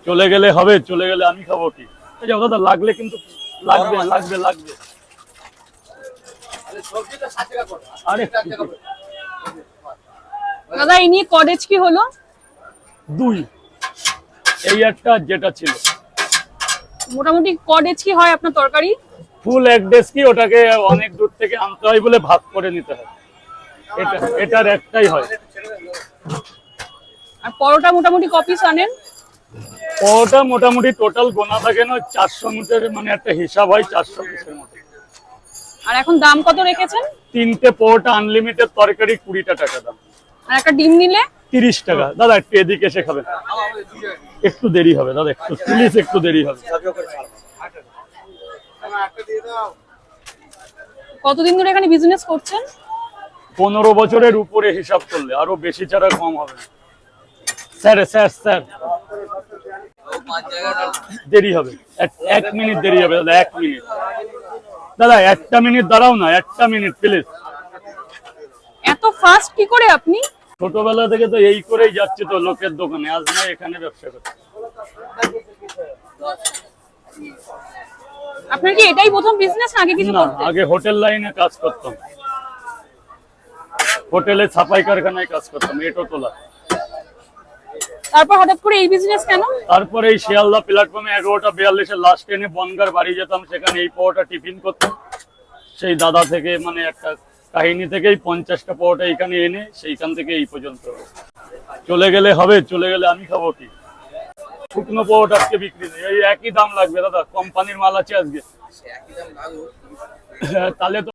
চলে গেলে হবে, চলে গেলে আমি খাবো কি? যাও দাদা, লাগলে কিন্তু লাগবে লাগবে লাগবে। আরে দাদা এই নিয়ে কটেজ কি হলো? 2 এই একটা যেটা ছিল। মোটামুটি কটেজ কি হয় আপনার তরকারি? ফুল এক ডেজ কি, ওটাকে অনেক দূর থেকে আনতে হয় বলে ভাগ করে নিতে হয়। এটার একটাই হয়। আর পরোটা মোটামুটি কপিস আনেন? পরোটা মোটামুটি টোটাল গোনা থাকে না, 400 মিটার মানে একটা হিসাব হয় 400 পিসের মতো। আর এখন দাম কত রেখেছেন? 3টে পরোটা আনলিমিটেড তরকারি 20টা টাকা দাম। আর একটা ডিম নিলে 30 টাকা। দাদা একটু এদিকে এসে খাবেন, একটু দেরি হবে দাদা, একটু প্লিজ, একটু দেরি হবে। কতদিন ধরে এখানে বিজনেস করছেন? 15 বছরের উপরে হিসাব করলে, আরো বেশি ছাড়া কম হবে না। স্যার স্যার স্যার দেরি হবে, 1 মিনিট দেরি হবে দাদা, 1 মিনিট দাদা, 1টা মিনিট দাঁড়াও না, 1টা মিনিট প্লিজ। এত ফাস্ট কি করে আপনি? ছোটবেলা থেকে তো এই করেই যাচ্ছে তো, লোকের দোকানে, আজ না এখানে ব্যবসা করছে। আপনার কি এটাই প্রথম বিজনেস, আগে কিছু না, করতেন? আগে হোটেল লাইনে কাজ করতাম, হোটেলে ছাপাই কারখানায় কাজ করতাম, এটো তোলা। তারপর হঠাৎ করে এই বিজনেস কেন? তারপরে এই শিয়ালদা প্ল্যাটফর্মে 11টা 42-এর লাস্ট ট্রেনে বনগার বাড়ি যেতাম, সেখানে এই পরোটা টিফিন করতাম। সেই দাদা থেকে মানে একটা কাহিনী থেকেই 50টা পরোটা এখানে এনে সেইখান থেকে এই পর্যন্ত। চলে গেলে হবে, চলে গেলে আমি খাবো কি? শুকনো পরোটা আজকে বিক্রি নেই, এই একই দাম লাগবে দাদা, কোম্পানির মাল আছে আজকে। তাহলে তো